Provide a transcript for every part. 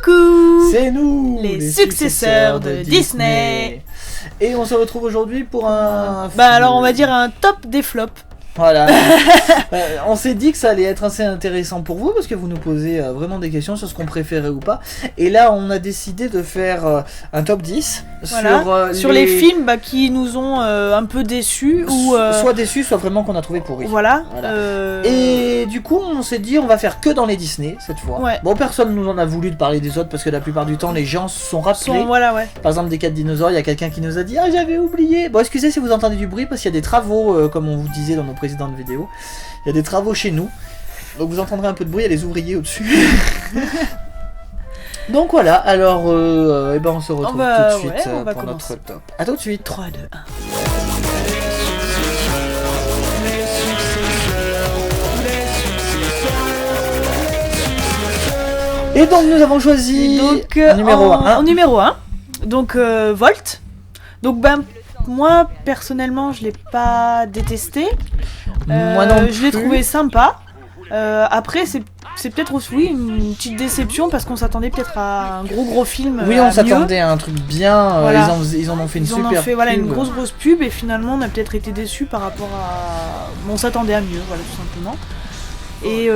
Coucou. C'est nous, les successeurs de Disney. Et on se retrouve aujourd'hui pour un... alors on va dire un top des flops. Voilà. On s'est dit que ça allait être assez intéressant pour vous parce que vous nous posez vraiment des questions sur ce qu'on préférait ou pas. Et là, on a décidé de faire un top 10 sur les films qui nous ont un peu déçus ou soit déçus, soit vraiment qu'on a trouvé pourris. Voilà. Et du coup, on s'est dit on va faire que dans les Disney cette fois. Ouais. Bon, personne nous en a voulu de parler des autres parce que la plupart du temps, les gens se sont rappelés. Par exemple, des 4 dinosaures, il y a quelqu'un qui nous a dit ah j'avais oublié. Bon, excusez si vous entendez du bruit parce qu'il y a des travaux, comme on vous disait dans nos précédentes vidéos. Il y a des travaux chez nous. Donc vous entendrez un peu de bruit, il y a les ouvriers au-dessus. Donc voilà, alors on se retrouve tout de suite pour notre top. A tout de suite. 3, 2, 1. Et donc nous avons choisi en numéro 1. Donc Volt. Donc moi personnellement je l'ai pas détesté. Moi non plus. Je l'ai trouvé sympa. Après c'est peut-être aussi une petite déception parce qu'on s'attendait peut-être à un gros film. Oui, on s'attendait à un truc bien. Voilà. Ils en ont fait une super. Ils en ont fait pub. Une grosse pub et finalement on a peut-être été déçus par rapport à. On s'attendait à mieux, voilà tout simplement. Et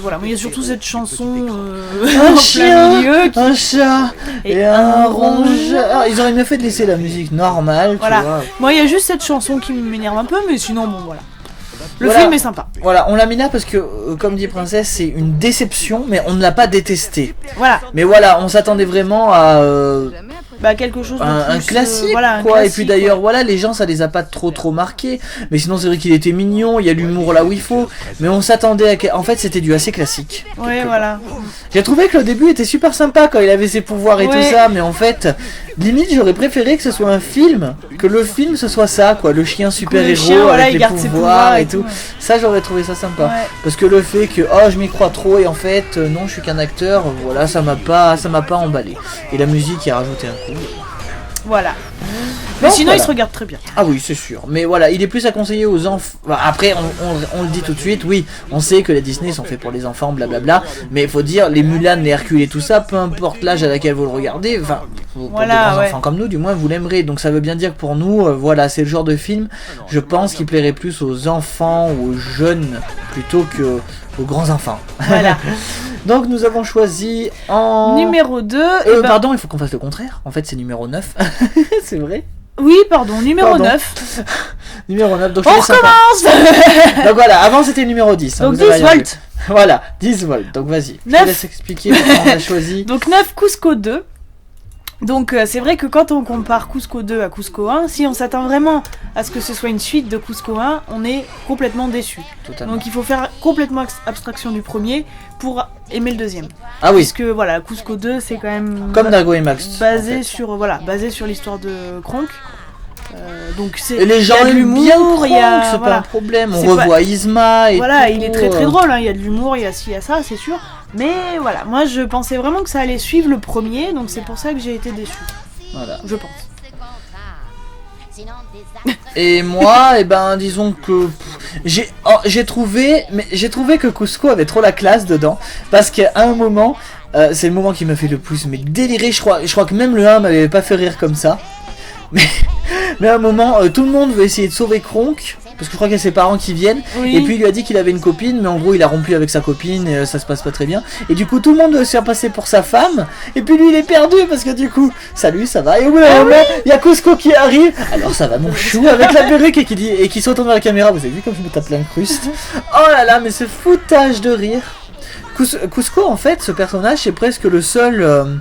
voilà, mais il y a surtout cette chanson un chien, qui... un chat et un rongeur. Ils auraient mieux fait de laisser la musique normale. Voilà. Tu vois. Moi, il y a juste cette chanson qui m'énerve un peu, mais sinon, bon, voilà. Le film est sympa. Voilà, on l'a mis là parce que, comme dit Princesse, c'est une déception, mais on ne l'a pas détesté. Voilà. Mais voilà, on s'attendait vraiment à quelque chose de un plus, classique, un quoi. classique, et puis d'ailleurs, voilà, les gens, ça les a pas trop marqués. Mais sinon, c'est vrai qu'il était mignon, il y a l'humour là où il faut. Mais on s'attendait à... En fait, c'était du assez classique. Ouais, voilà. J'ai trouvé que le début était super sympa quand il avait ses pouvoirs et tout ça, mais en fait, limite, j'aurais préféré que ce soit un film, que le film ce soit ça, quoi, le chien super-héros avec les pouvoirs et tout. Ouais. Ça, j'aurais trouvé ça sympa. Ouais. Parce que le fait que, je m'y crois trop et en fait, non, je suis qu'un acteur, voilà, ça m'a pas emballé. Et la musique, il a rajouté un coup. Voilà. Mais sinon, il se regarde très bien. Ah oui, c'est sûr. Mais voilà, il est plus à conseiller aux enfants. Après, on le dit tout de suite, oui, on sait que les Disney sont faits pour les enfants, blablabla. Mais il faut dire, les Mulan, les Hercule et tout ça, peu importe l'âge à laquelle vous le regardez, enfin, pour des grands enfants comme nous, du moins, vous l'aimerez. Donc ça veut bien dire que pour nous, voilà, c'est le genre de film, je pense, qui plairait plus aux enfants ou aux jeunes plutôt que aux grands enfants. Voilà. Donc nous avons choisi en... Numéro 2... Pardon, il faut qu'on fasse le contraire. En fait, c'est numéro 9. C'est vrai. Oui, pardon, numéro 9. Numéro 9, donc on recommence. Donc voilà, avant c'était numéro 10. Donc 10 volts. Voilà, 10 volts. Donc vas-y, je te laisse expliquer pourquoi on a choisi. Donc 9, Cusco 2. Donc c'est vrai que quand on compare Cusco 2 à Cusco 1, si on s'attend vraiment à ce que ce soit une suite de Cusco 1, on est complètement déçu. Totalement. Donc il faut faire complètement abstraction du premier pour aimer le deuxième. Ah oui. Parce que voilà, Cusco 2 c'est quand même comme Dago et Max. Basé sur l'histoire de Kronk. Donc c'est et les gens aiment bien Kronk, c'est pas un problème. On revoit Isma et voilà, tout. Il est très drôle, hein. Il y a de l'humour, il y a ci, il y a ça, c'est sûr. Mais voilà, moi je pensais vraiment que ça allait suivre le premier, donc c'est pour ça que j'ai été déçu. Voilà. Je pense. Et moi, disons que j'ai trouvé que Cusco avait trop la classe dedans, parce qu'à un moment, c'est le moment qui m'a fait le plus délirer. Je crois que même le 1 m'avait pas fait rire comme ça. Mais à un moment, tout le monde veut essayer de sauver Kronk. Parce que je crois qu'il y a ses parents qui viennent. Oui. Et puis il lui a dit qu'il avait une copine. Mais en gros il a rompu avec sa copine. Et ça se passe pas très bien. Et du coup tout le monde doit se faire passer pour sa femme. Et puis lui il est perdu. Parce que du coup, salut, ça va. Et au bout d'un moment, il y a Cusco qui arrive. Alors ça va mon chou. Avec la perruque et qui saute vers la caméra. Vous avez vu comme je me tape l'incruste. Oh là là, mais ce foutage de rire. Cusco en fait, ce personnage c'est presque le seul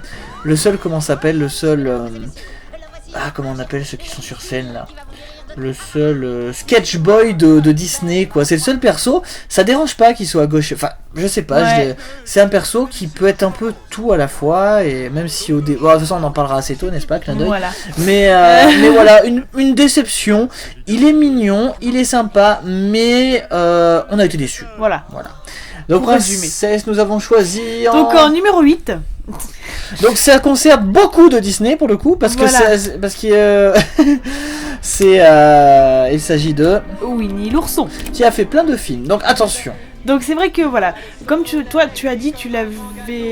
comment s'appelle, le seul comment on appelle ceux qui sont sur scène là, le seul sketch boy de Disney quoi. C'est le seul perso, ça dérange pas qu'il soit à gauche, enfin je sais pas, c'est un perso qui peut être un peu tout à la fois. Et même si de toute façon on en parlera assez tôt, n'est-ce pas, clin d'œil. Voilà. Mais voilà, une déception. Il est mignon, il est sympa, mais on a été déçus. Voilà. Donc Princesse, nous avons choisi donc en numéro 8. Donc ça concerne beaucoup de Disney pour le coup, parce que il s'agit de Winnie l'ourson, qui a fait plein de films. Donc attention, Donc c'est vrai que voilà, comme toi tu as dit,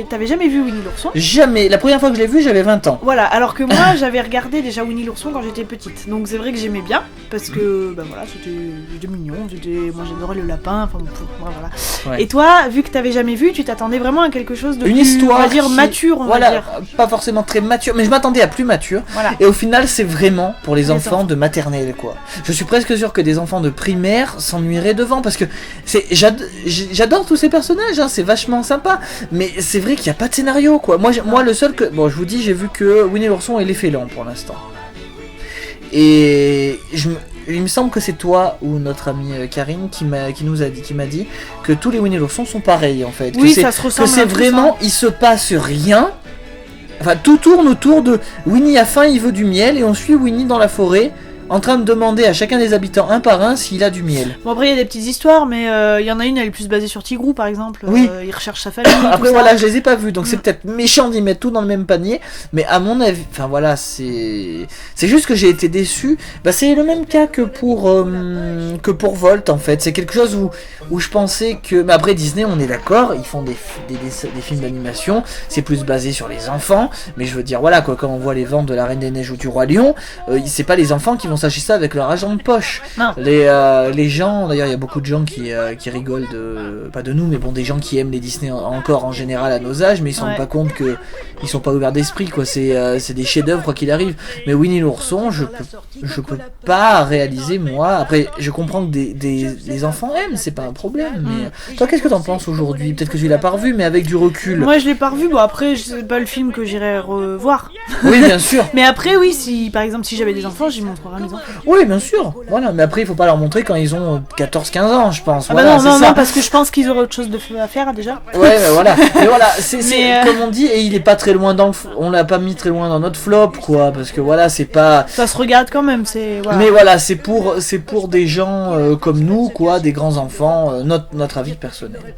t'avais jamais vu Winnie l'ourson. Jamais. La première fois que je l'ai vu, j'avais 20 ans. Voilà, alors que moi j'avais regardé déjà Winnie l'ourson quand j'étais petite. Donc c'est vrai que j'aimais bien parce que bah voilà, c'était mignon, moi j'adorais le lapin, enfin voilà. Ouais. Et toi, vu que t'avais jamais vu, tu t'attendais vraiment à quelque chose de une plus, histoire on va dire mature, voilà, va dire. pas forcément très mature, mais je m'attendais à plus mature. Voilà. Et au final, c'est vraiment pour les enfants enfants. de maternelle, quoi. Je suis presque sûr que des enfants de primaire s'ennuieraient devant parce que j'adore tous ces personnages, hein, c'est vachement sympa. Mais c'est vrai qu'il n'y a pas de scénario, quoi. Moi, le seul que, bon, je vous dis, j'ai vu que Winnie l'ourson et les félins pour l'instant. Et il me semble que c'est toi ou notre amie Karine qui m'a dit que tous les Winnie l'ourson sont pareils en fait. Oui, que ça se ressemble. Que c'est vraiment, il se passe rien. Enfin, tout tourne autour de Winnie a faim, il veut du miel, et on suit Winnie dans la forêt en train de demander à chacun des habitants un par un s'il a du miel. Bon, après il y a des petites histoires, mais il y en a une, elle est plus basée sur Tigrou par exemple. Oui. Il recherche sa famille. Après tout voilà, ça. je les ai pas vus, donc c'est peut-être méchant d'y mettre tout dans le même panier, mais à mon avis, enfin voilà, c'est juste que j'ai été déçu. Bah, c'est le même cas que pour Volt en fait. C'est quelque chose où je pensais que, mais après Disney, on est d'accord, ils font des films d'animation, c'est plus basé sur les enfants, mais je veux dire voilà quoi, quand on voit les ventes de La Reine des Neiges ou du Roi Lion, c'est pas les enfants qui vont s'acheter ça avec leur argent de poche. Non. Les gens, d'ailleurs il y a beaucoup de gens qui rigolent pas de nous, mais bon, des gens qui aiment les Disney encore en général à nos âges, mais ils se rendent pas compte que ils sont pas ouverts d'esprit quoi. C'est des chefs-d'œuvre quoi qu'il arrive. Mais Winnie l'ourson, je peux pas réaliser moi. Après je comprends que des enfants aiment, c'est pas un problème. Mais toi, qu'est-ce que t'en penses aujourd'hui? Peut-être que tu l'as pas revu, mais avec du recul. Moi je l'ai pas revu. Bon après c'est pas le film que j'irai revoir. Oui bien sûr. Mais après oui, si par exemple si j'avais des enfants, j'y montrerais à mes enfants. Oui bien sûr. Voilà. Mais après il faut pas leur montrer quand ils ont 14-15 ans, je pense. Ah Voilà, bah non, parce que je pense qu'ils auraient autre chose à faire déjà. Ouais, bah voilà. Mais voilà, c'est comme on dit, et il est pas très loin on l'a pas mis très loin dans notre flop, quoi, parce que voilà, c'est pas. Ça se regarde quand même, c'est. Voilà. Mais voilà, c'est pour des gens comme nous, quoi, des grands enfants, notre avis personnel.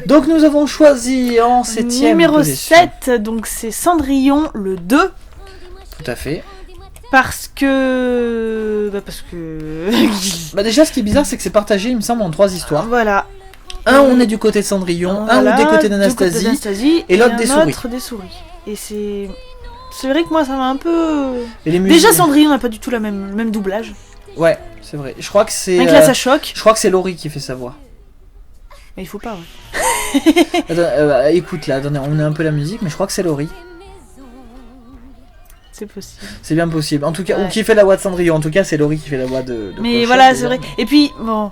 Donc nous avons choisi en 7ème numéro position. 7, donc c'est Cendrillon le 2. Tout à fait. Parce que. Bah déjà, ce qui est bizarre, c'est que c'est partagé, il me semble, en 3 histoires. Voilà. Un, on est du côté de Cendrillon, Voilà, un des côtés d'Anastasie, et l'autre des souris. Des souris. Et c'est vrai que moi ça m'a un peu. Et les Déjà Cendrillon n'a pas du tout le même doublage. Ouais, c'est vrai. Je crois que c'est. Donc là ça choque. Je crois que c'est Laurie qui fait sa voix. Mais il faut pas, ouais. Attends, écoute là, attendez, on met un peu la musique, mais je crois que c'est Laurie. C'est possible. C'est bien possible. En tout cas, ouais. Ou qui fait la voix de Cendrillon. En tout cas, c'est Laurie qui fait la voix de mais Clochette, voilà, c'est vrai. Et puis, bon,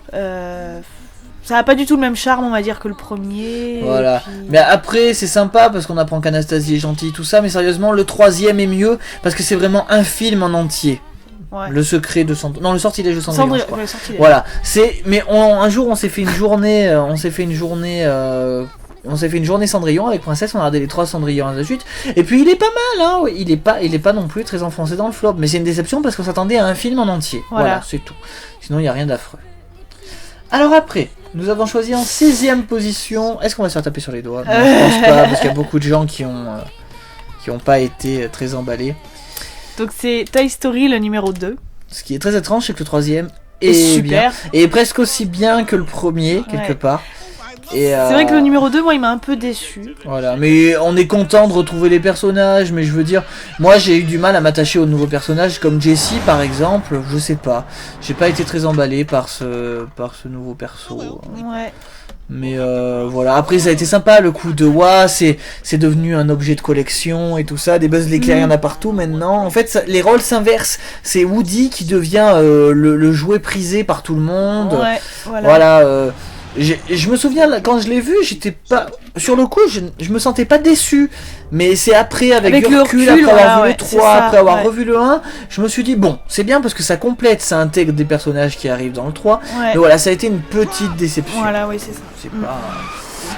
ça a pas du tout le même charme, on va dire, que le premier. Voilà. Puis... Mais après, c'est sympa parce qu'on apprend qu'Anastasie est gentille, tout ça. Mais sérieusement, le 3e est mieux parce que c'est vraiment un film en entier. Ouais. Le secret de Cendrillon. Non, le sortilège de Cendrillon. Je crois. Ouais, sortilège. Voilà. Mais un jour, on s'est fait une journée. On s'est fait une journée Cendrillon avec Princesse, on a regardé les 3 Cendrillons de suite. Et puis il est pas mal, hein. Il est pas non plus très enfoncé dans le flop. Mais c'est une déception parce qu'on s'attendait à un film en entier. Voilà, c'est tout. Sinon, il n'y a rien d'affreux. Alors après, nous avons choisi en 6ème position. Est-ce qu'on va se faire taper sur les doigts? Non, je pense pas, parce qu'il y a beaucoup de gens qui ont pas été très emballés. Donc c'est Toy Story le numéro 2. Ce qui est très étrange, c'est que le 3e est super. Bien, et presque aussi bien que le premier, quelque part. C'est vrai que le numéro 2, moi, il m'a un peu déçu. Voilà, mais on est content de retrouver les personnages, mais je veux dire, moi j'ai eu du mal à m'attacher aux nouveaux personnages, comme Jessie par exemple, je sais pas. J'ai pas été très emballé par ce nouveau perso. Ouais. Mais voilà, après ça a été sympa le coup de c'est devenu un objet de collection et tout ça, des Buzz l'éclair, il y en a partout maintenant. En fait, les rôles s'inversent, c'est Woody qui devient le jouet prisé par tout le monde. Ouais, voilà. Je me souviens, quand je l'ai vu, j'étais pas... Sur le coup, je me sentais pas déçu. Mais c'est après, avec le recul, après avoir vu le 3, après avoir revu le 1, je me suis dit, bon, c'est bien parce que ça complète, ça intègre des personnages qui arrivent dans le 3. Ouais. Mais voilà, ça a été une petite déception. Voilà, oui, c'est ça. C'est pas...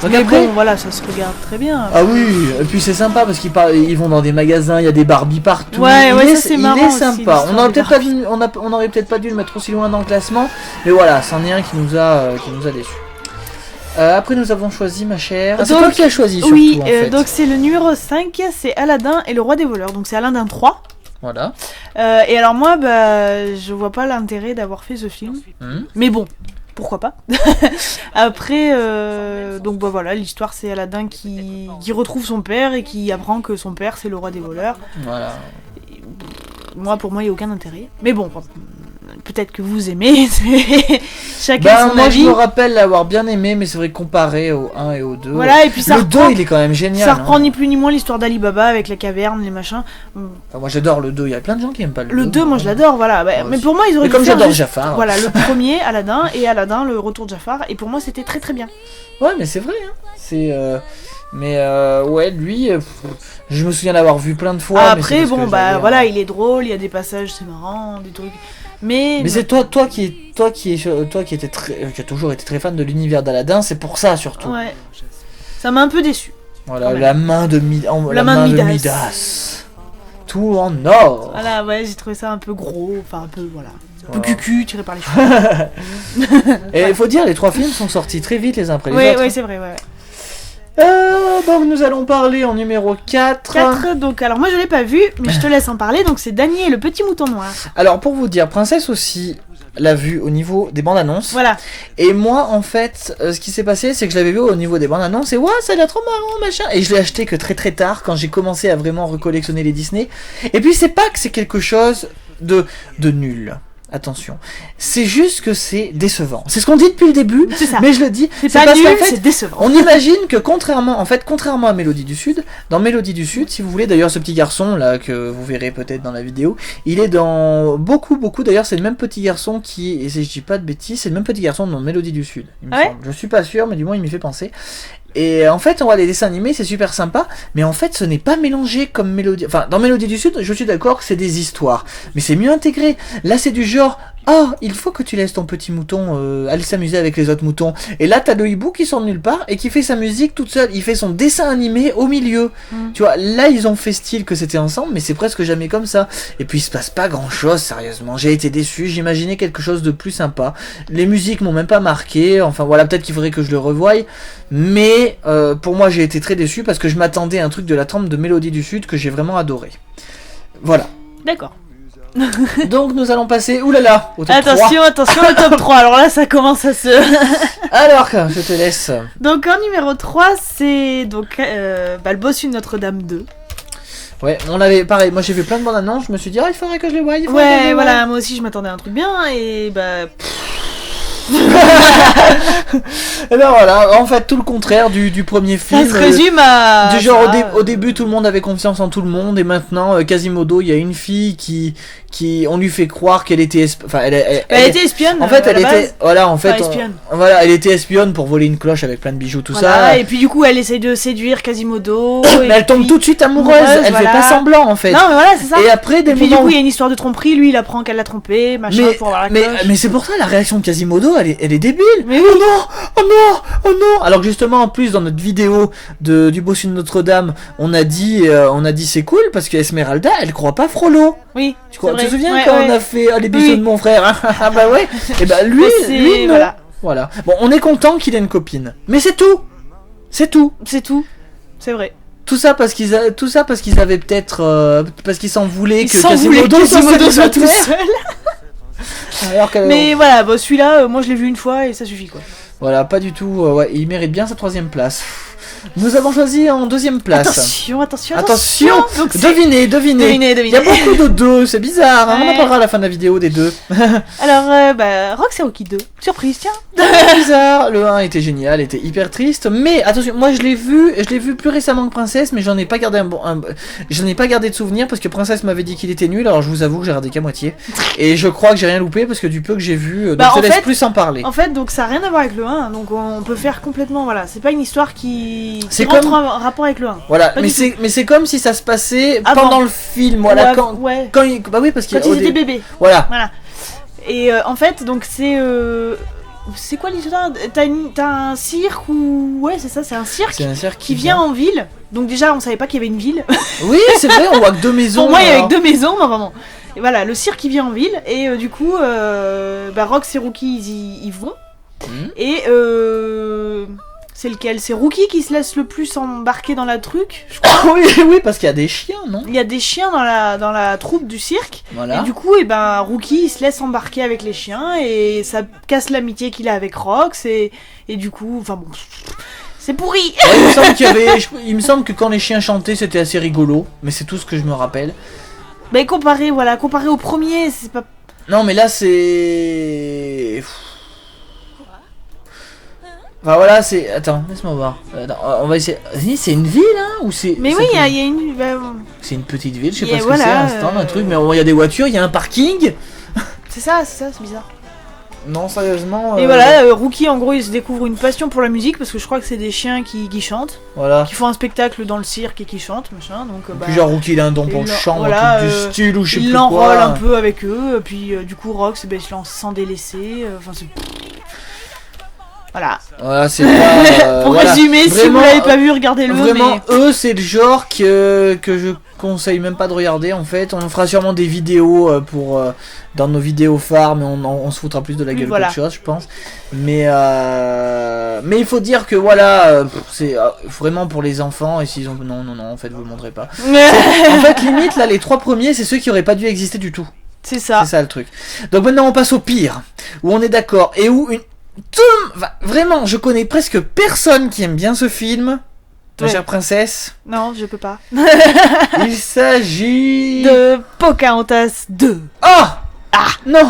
Donc mais après, bon, voilà, ça se regarde très bien. Ah oui, et puis c'est sympa parce ils vont dans des magasins, il y a des Barbies partout. C'est marrant. Il est sympa. On aurait peut-être pas dû le mettre aussi loin dans le classement, mais voilà, c'en est un qui nous a déçus. Après nous avons choisi, ma chère. C'est toi qui as choisi surtout, oui, en fait. Donc c'est le numéro 5, c'est Aladdin et le roi des voleurs. Donc c'est Aladdin 3. Voilà. Et alors moi, je vois pas l'intérêt d'avoir fait ce film. Mais bon, pourquoi pas. Après, donc bah, voilà, l'histoire c'est Aladdin qui retrouve son père et qui apprend que son père c'est le roi des voleurs. Voilà. Pour moi, il n'y a aucun intérêt. Mais bon, peut-être que vous aimez. Chacun son moi, avis. je me rappelle l'avoir bien aimé, mais c'est vrai que comparé au 1 et au 2. Voilà, et puis ça le reprend, 2, il est quand même génial. ça reprend hein. ni plus ni moins l'histoire d'Ali Baba avec la caverne, les machins. Enfin, moi, j'adore le 2. Il y a plein de gens qui aiment pas le 2. Le 2, moi je l'adore, voilà. Bah, mais pour moi, ils auraient Mais dû comme faire j'adore juste- Jafar. Voilà, le premier, Aladdin, et Aladdin, le retour de Jafar. Et pour moi, c'était très très bien. Ouais, mais c'est vrai. Hein. C'est. Ouais, lui, je me souviens l'avoir vu plein de fois. mais Après, c'est parce bon, que bah j'avais, voilà, il est drôle, il y a des passages, c'est marrant, des trucs. Mais c'est toi qui étais qui a toujours été très fan de l'univers d'Aladin, c'est pour ça surtout. ouais, ça m'a un peu déçu. Voilà, Ouais. la main de Midas. Tout en or. Voilà, ouais, j'ai trouvé ça un peu gros, enfin un peu, voilà. Un peu Voilà. cucu, tiré par les cheveux. Et il faut dire, les 3 films sont sortis très vite les uns après les Ouais, autres. ouais, c'est vrai, ouais. Donc nous allons parler en numéro 4. 4, donc, alors moi je l'ai pas vu, mais je te laisse en parler, donc c'est Dany et le petit mouton noir. Alors pour vous dire, Princesse aussi l'a vu au niveau des bandes annonces. Voilà. Et moi en fait, ce qui s'est passé, c'est que je l'avais vu au niveau des bandes annonces et ouais, ça a l'air trop marrant, machin. Et je l'ai acheté que très très tard, quand j'ai commencé à vraiment recollectionner les Disney. Et puis c'est pas que c'est quelque chose de nul. Attention, c'est juste que c'est décevant. C'est ce qu'on dit depuis le début, C'est ça. mais je le dis, C'est pas parce nul, qu'en fait, c'est décevant. on imagine que contrairement à Mélodie du Sud, dans Mélodie du Sud, si vous voulez, d'ailleurs ce petit garçon là que vous verrez peut-être dans la vidéo, il est dans beaucoup, d'ailleurs c'est le même petit garçon qui, et si je dis pas de bêtises, c'est le même petit garçon dans Mélodie du Sud, il me Ah ouais semble. Je suis pas sûr, mais du moins il m'y fait penser. Et en fait, on voit les dessins animés, c'est super sympa, mais en fait, ce n'est pas mélangé comme Mélodie. Enfin, dans Mélodie du Sud, je suis d'accord que c'est des histoires, mais c'est mieux intégré. Là, c'est du genre, oh, il faut que tu laisses ton petit mouton aller s'amuser avec les autres moutons. Et là, t'as le hibou qui sort de nulle part et qui fait sa musique toute seule. Il fait son dessin animé au milieu. Tu vois, là, ils ont fait style que c'était ensemble, mais c'est presque jamais comme ça. Et puis, il se passe pas grand chose, sérieusement. J'ai été déçu, j'imaginais quelque chose de plus sympa. Les musiques m'ont même pas marqué. Enfin, voilà, peut-être qu'il faudrait que je le revoie. Mais pour moi, j'ai été très déçu parce que je m'attendais à un truc de la trempe de Mélodie du Sud que j'ai vraiment adoré. Voilà. D'accord. Donc nous allons passer, oulala, au top 3. Attention, le top 3. Alors là, ça commence à se... Alors, je te laisse. Donc en numéro 3, c'est donc le bossu de Notre-Dame 2. Ouais, on avait pareil, moi j'ai vu plein de bandes annonces, je me suis dit, il faudrait que je les voie. Ouais, voilà, moi aussi je m'attendais à un truc bien, et bah... Et ben voilà, en fait tout le contraire du premier film. Ça se résume à... Du genre ça, au début tout le monde avait confiance en tout le monde et maintenant Quasimodo, il y a une fille qui on lui fait croire qu'elle était elle était espionne. En fait, à elle la était base. voilà, en fait Enfin, espionne. voilà, elle était espionne pour voler une cloche avec plein de bijoux tout Voilà, ça. et puis du coup elle essaye de séduire Quasimodo. Mais elle tombe tout de suite amoureuse, elle voilà. fait pas semblant en fait. Non mais voilà, c'est ça. Et après des Et puis du moments coup il y a une histoire de tromperie, lui il apprend qu'elle l'a trompé, machin, pour avoir la cloche. mais c'est pour ça la réaction de Quasimodo, elle est débile. Mais oui. Oh non, oh non, oh non. Alors que justement en plus dans notre vidéo du bossu de Notre-Dame, on a dit c'est cool parce que Esmeralda, elle croit pas Frollo. Oui. Tu te vrai. souviens Ouais, quand ouais. on a fait les bisous Oui. de mon frère. Ah bah ouais. Et bah lui non. voilà. Voilà. Bon, on est content qu'il ait une copine. Mais c'est tout. C'est tout. C'est tout. C'est vrai. Tout ça parce qu'ils avaient peut-être parce qu'ils s'en voulaient Ils que s'en voulaient que Quasimodo soit tout célibataire. seul. Alors que Mais voilà, bon, celui-là, moi je l'ai vu une fois et ça suffit quoi. voilà, pas du tout. Ouais, il mérite bien sa 3ème place. Nous avons choisi en 2ème place. Attention. Donc c'est... Devinez. Devinez. Il y a beaucoup de 2, c'est bizarre. Hein. On en Ouais. parlera à la fin de la vidéo des 2. Alors, Rox et Rocky 2. Surprise, tiens. C'est bizarre. Le 1 était génial, était hyper triste. Mais attention, moi je l'ai vu plus récemment que Princesse, mais j'en ai pas gardé j'en ai pas gardé de souvenir parce que Princesse m'avait dit qu'il était nul. Alors je vous avoue que j'ai regardé qu'à moitié. Et je crois que j'ai rien loupé parce que du peu que j'ai vu, donc Bah, je en te laisse fait- plus en parler. En fait, donc ça n'a rien à voir avec le 1, donc on peut faire complètement, voilà, c'est pas une histoire qui C'est rentre comme- en rapport avec le 1. Voilà, Pas mais du c'est comme si ça se passait Avant. pendant le film. Voilà, ouais. quand bah oui parce qu'il Quand y a- ils étaient bébés. Voilà. Voilà. Et en fait, donc c'est quoi l'histoire? T'as un cirque ou... Ouais, c'est ça, c'est un cirque C'est un cirque qui vient en ville. Donc déjà, on savait pas qu'il y avait une ville. Oui, c'est vrai, on voit que 2 maisons. Pour moi, il y avait alors. que 2 maisons, mais vraiment. Et voilà, le cirque qui vient en ville, et du coup, Rox et Rookie, ils y vont. Mhm. Et C'est lequel? C'est Rookie qui se laisse le plus embarquer dans la truc, je crois. Oui, oui, parce qu'il y a des chiens, non? Il y a des chiens dans la troupe du cirque. Voilà. Et du coup, Rookie il se laisse embarquer avec les chiens et ça casse l'amitié qu'il a avec Rox et du coup, enfin bon, c'est pourri. Ouais, il me semble que quand les chiens chantaient, c'était assez rigolo, mais c'est tout ce que je me rappelle. Mais comparé au premier, c'est pas... Non, mais là, c'est... Enfin voilà, c'est... Attends, laisse-moi voir. Attends, on va essayer... C'est une ville, hein? Ou c'est... Mais oui, il y a une... C'est une petite ville, je sais Et pas ce voilà, que c'est, un stand, un truc, mais il y a des voitures, il y a un parking. C'est ça, c'est bizarre. Non, sérieusement... Et voilà, Rookie, en gros, il se découvre une passion pour la musique, parce que je crois que c'est des chiens qui chantent, Voilà. qui font un spectacle dans le cirque et qui chantent, machin, donc... Puis genre Rookie, il a un don pour le chant, voilà, un truc du style ou je sais plus il quoi. l'enrôle un peu avec eux, puis du coup, Rox, il se lance sans délaisser, enfin c'est... Voilà. Voilà, c'est pas... Pour voilà. résumer, si vous Vraiment, l'avez pas vu, regardez-le. Vraiment, mais... eux, c'est le genre que je conseille même pas de regarder, en fait. On fera sûrement des vidéos dans nos vidéos phares, mais on se foutra plus de la gueule Voilà. qu'autre chose, je pense. Mais il faut dire que, voilà, c'est vraiment pour les enfants, et s'ils ont... Non, en fait, vous le montrez pas. En fait, limite, là, les 3 premiers, c'est ceux qui auraient pas dû exister du tout. C'est ça. C'est ça, le truc. Donc maintenant, on passe au pire, où on est d'accord, et où vraiment, je connais presque personne qui aime bien ce film, ma Ouais. chère princesse. Non, je peux pas. Il s'agit... De Pocahontas 2. Ah non. Non.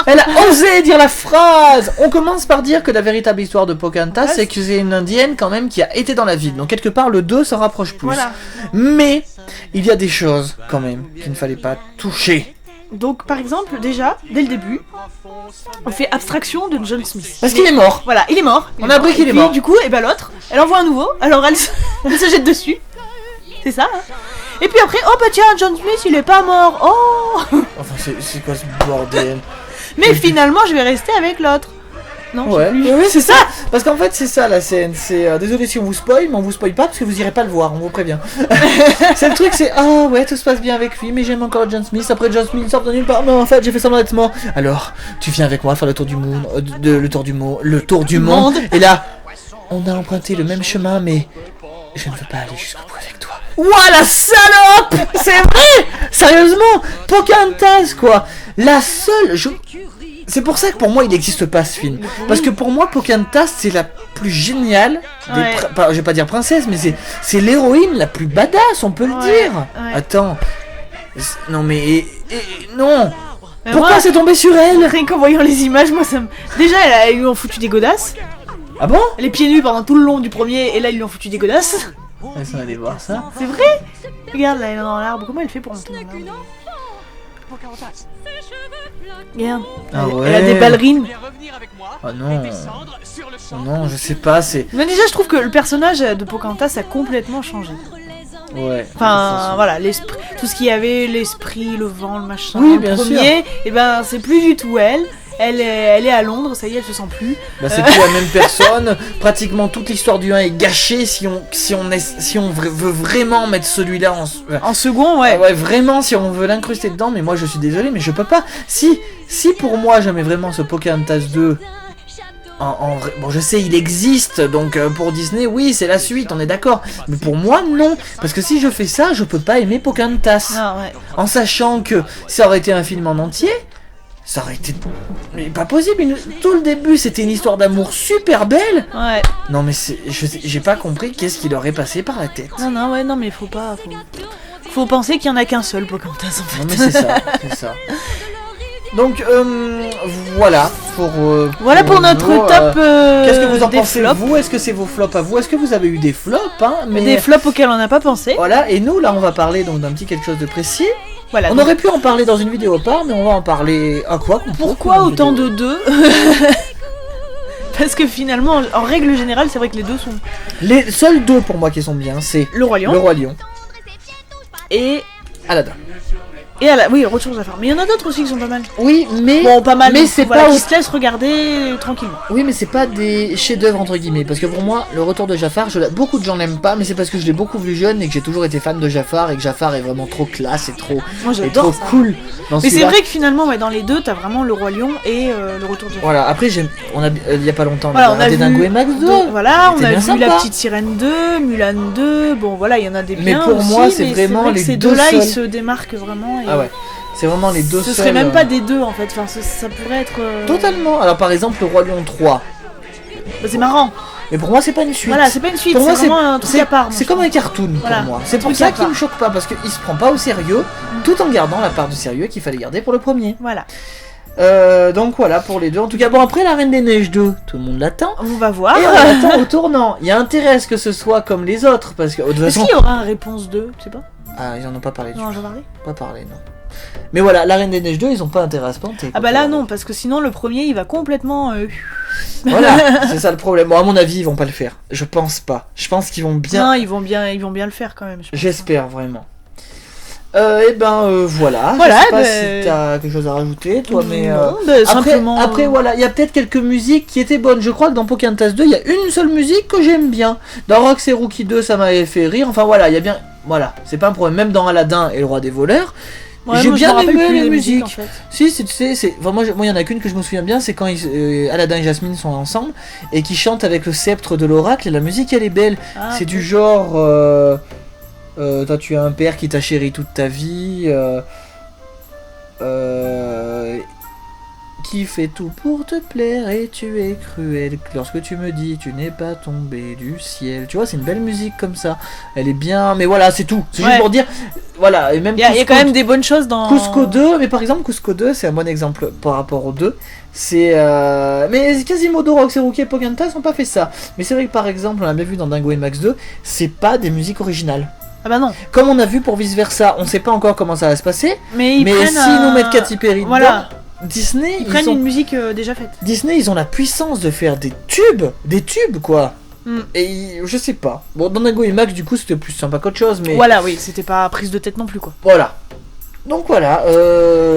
Elle a osé dire la phrase. On commence par dire que la véritable histoire de Pocahontas, Ouais, c'est que c'est une indienne quand même qui a été dans la ville. Donc quelque part, le 2 s'en rapproche plus. Voilà. Mais il y a des choses quand même qu'il ne fallait pas toucher. Donc, par exemple, déjà, dès le début, on fait abstraction de John Smith. Parce qu'il est mort. Voilà, il est mort. On a appris qu'il Et est puis, mort. Du coup, l'autre, elle envoie un nouveau, alors elle se jette dessus. C'est ça, hein. Et puis après, oh bah tiens, John Smith, il est pas mort. Oh. Enfin, c'est quoi ce bordel? Mais finalement, je vais rester avec l'autre. Non, je sais Ouais, plus. oui, c'est ça. Parce qu'en fait, c'est ça la scène. C'est désolé si on vous spoil, mais on vous spoil pas parce que vous irez pas le voir. On vous prévient. C'est le truc, c'est ah ouais, tout se passe bien avec lui, mais j'aime encore John Smith. Après, John Smith sort de nulle part. Mais en fait, j'ai fait semblant d'être mort. Alors, tu viens avec moi faire le tour du monde, le tour du monde. Et là, on a emprunté le même chemin, mais je ne veux pas aller jusqu'au bout avec toi. Ouah, la salope! C'est vrai! Sérieusement, Pocahontas quoi. La seule, c'est pour ça que pour moi il n'existe pas ce film. Parce que pour moi Pocahontas c'est la plus géniale des Ouais. je vais pas dire princesse, mais c'est l'héroïne la plus badass, on peut le Ouais, dire. ouais. Attends. Non mais non. Mais Pourquoi moi, c'est tombé sur elle? rien qu'en voyant les images, moi ça me... Déjà, ils lui ont foutu des godasses. Ah bon? Elle est pieds nus pendant tout le long du premier, et là ils lui ont foutu des godasses. Laisse-moi aller voir ça. C'est vrai? Regarde, là, elle est dans l'arbre. Comment elle fait pour monter dans l'arbre? Regarde. Ah elle, ouais. elle a des ballerines. Oh non. Oh non, je sais pas, c'est... Mais déjà, je trouve que le personnage de Pocahontas a complètement changé. Ouais. Enfin, voilà, l'esprit, tout ce qu'il y avait, l'esprit, le vent, le machin. Oui, le bien premier, et ben, c'est plus du tout elle. Elle est à Londres, ça y est, elle se sent plus. Bah, c'est plus la même personne. Pratiquement toute l'histoire du 1 est gâchée si on veut vraiment mettre celui-là En second, ouais. ouais, vraiment, si on veut l'incruster dedans, mais moi je suis désolé, mais je peux pas. Si pour moi j'aimais vraiment ce Pocahontas 2, bon, je sais, il existe, donc pour Disney, oui, c'est la suite, on est d'accord. Mais pour moi, non. Parce que si je fais ça, je peux pas aimer Pocahontas. Ah, ouais. En sachant que ça aurait été un film en entier, ça aurait été... Mais pas possible, tout le début c'était une histoire d'amour super belle. Ouais. Non mais j'ai pas compris qu'est-ce qui leur est passé par la tête. Non, ouais, non, mais faut pas. Faut penser qu'il y en a qu'un seul Pocahontas en fait. Non mais c'est ça. Donc voilà pour Voilà pour notre nous, top. Qu'est-ce que vous en des pensez flops. vous? Est-ce que c'est vos flops à vous? Est-ce que vous avez eu des flops hein? Mais Des flops auxquels on n'a pas pensé. voilà, et nous là on va parler donc d'un petit quelque chose de précis. Voilà. On donc, aurait pu en parler dans une vidéo à part, mais on va en parler à quoi? pourquoi autant de deux? Parce que finalement, en règle générale, c'est vrai que les deux sont Les seuls deux pour moi qui sont bien, c'est le Roi Lion Le Roi Lion et Aladdin. Et oui, le retour de Jafar. Mais il y en a d'autres aussi qui sont pas mal. Oui, mais Bon, pas mal. mais donc, c'est voilà, pas qui au- se laisse regarder tranquillement. Oui, mais c'est pas des chefs-d'œuvre entre guillemets, parce que pour moi, le retour de Jafar, beaucoup de gens l'aiment pas, mais c'est parce que je l'ai beaucoup vu jeune et que j'ai toujours été fan de Jafar et que Jafar est vraiment trop classe et trop, Moi et trop j'adore ça. cool. Dans Mais c'est celui-là. vrai que finalement, ouais, dans les deux, t'as vraiment le Roi Lion et le retour de Jafar. Voilà. Après, il y a pas longtemps, Voilà, on a regardé Dingo et Max 2. Voilà, on C'était a bien vu sympa. La Petite Sirène 2, Mulan 2, bon voilà, il y en a des Mais biens pour aussi, moi, c'est mais vraiment vrai que les ces deux deux-là, ils seuls. se démarquent vraiment. Et Ah ouais. C'est vraiment les deux ce seuls. serait même pas des deux en fait, enfin ça pourrait être... Totalement. Alors par exemple, le Roi Lion 3. Bah, c'est marrant, Mais pour moi, c'est pas une suite. voilà, c'est pas une suite, Pour moi, c'est vraiment un truc à part. moi, C'est je comme trouve. un cartoon Voilà, pour moi. C'est un pour truc ça à qu'il me part. choque pas, parce qu'il se prend pas au sérieux, tout en gardant la part de sérieux qu'il fallait garder pour le premier. Voilà, Donc voilà pour les deux. En tout cas, bon, après la Reine des Neiges 2, tout le monde l'attend. on va voir. Et on l'attend au tournant. Il y a intérêt à ce que ce soit comme les autres, parce que de toute Est-ce façon. qu'il y aura un réponse 2, tu sais pas? Ah, ils en ont pas parlé. Non, j'en parlais. Pas parlé, non. Mais voilà, la Reine des Neiges 2, ils ont pas intérêt à se planter. Ah bah là non, parce que sinon le premier il va complètement... Voilà, c'est ça le problème. Bon, à mon avis, ils vont pas le faire. Je pense pas. Je pense qu'ils vont bien. Non, ils vont bien le faire quand même. je pense. J'espère vraiment. Voilà. Voilà, Je sais pas bah, si t'as quelque chose à rajouter, toi, mais. Non, bah, Après, simplement... après, voilà, il y a peut-être quelques musiques qui étaient bonnes. Je crois que dans Pocahontas 2, il y a une seule musique que j'aime bien. Dans Rox et Rookie 2, ça m'avait fait rire. Enfin voilà, il y a bien. Voilà, c'est pas un problème. Même dans Aladdin et le Roi des voleurs, Ouais, j'ai moi, je bien me rappelle aimé plus les des musiques. en fait. Si, c'est. Enfin, moi, il y en a qu'une que je me souviens bien, c'est quand Aladdin et Jasmine sont ensemble et qui chantent avec le sceptre de l'oracle. Et la musique, elle est belle. Ah, C'est du genre. Toi, tu as un père qui t'a chéri toute ta vie. Qui fait tout pour te plaire et tu es cruel lorsque tu me dis tu n'es pas tombé du ciel. Tu vois, c'est une belle musique comme ça. Elle est bien, mais voilà, c'est tout. C'est juste Ouais. pour dire, voilà, et même Il y a Cusco- quand même des bonnes choses dans... Cusco 2, mais par exemple Cusco 2, c'est un bon exemple par rapport aux deux. C'est mais Quasimodo, Rox et Rookie et Pocahontas n'ont pas fait ça. Mais c'est vrai que par exemple, on a bien vu dans Dingo et Max 2, c'est pas des musiques originales. Ah bah non, Comme on a vu pour Vice Versa, on sait pas encore comment ça va se passer. mais ils Mais prennent... s'ils nous mettent Katy Perry Voilà, dedans, Disney, ils prennent ont... une musique déjà faite. Disney, ils ont la puissance de faire des tubes quoi. Mm. Et je sais pas. Bon, dans Dingo et Max, du coup, c'était plus sympa qu'autre chose, mais Voilà, oui, c'était pas prise de tête non plus quoi. voilà. Donc voilà,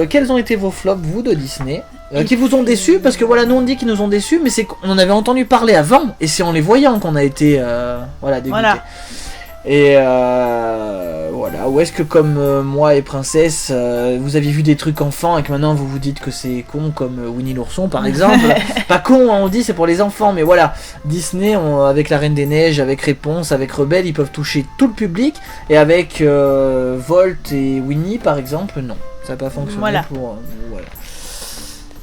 quels ont été vos flops, vous, de Disney qui vous ont déçus? Parce que voilà, nous on dit qu'ils nous ont déçus, mais c'est qu'on en avait entendu parler avant, et c'est en les voyant qu'on a été voilà, dégoûtés. Voilà. Et voilà, ou est-ce que comme moi et Princesse, vous aviez vu des trucs enfants et que maintenant vous vous dites que c'est con comme Winnie l'ourson par exemple? Pas con, hein, on dit c'est pour les enfants, mais voilà, Disney avec la Reine des Neiges, avec Réponse, avec Rebelle, ils peuvent toucher tout le public, et avec Volt et Winnie par exemple, non, ça n'a pas fonctionné Voilà. pour... voilà.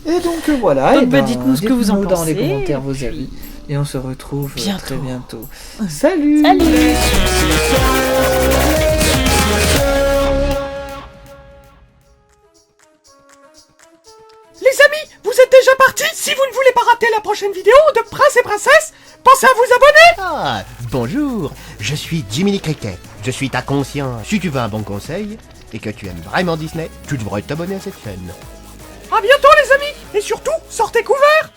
Et donc voilà, Donc, et bah, dites-nous ce que vous en dites-nous dans les pensez, commentaires et vos puis- avis. Et on se retrouve Bientôt. très bientôt. Salut. Salut. Les amis, vous êtes déjà partis? Si vous ne voulez pas rater la prochaine vidéo de Prince et Princesse, pensez à vous abonner! Ah, bonjour, je suis Jiminy Cricket. Je suis ta conscience. Si tu veux un bon conseil et que tu aimes vraiment Disney, tu devrais t'abonner à cette chaîne. À bientôt les amis! Et surtout, sortez couverts!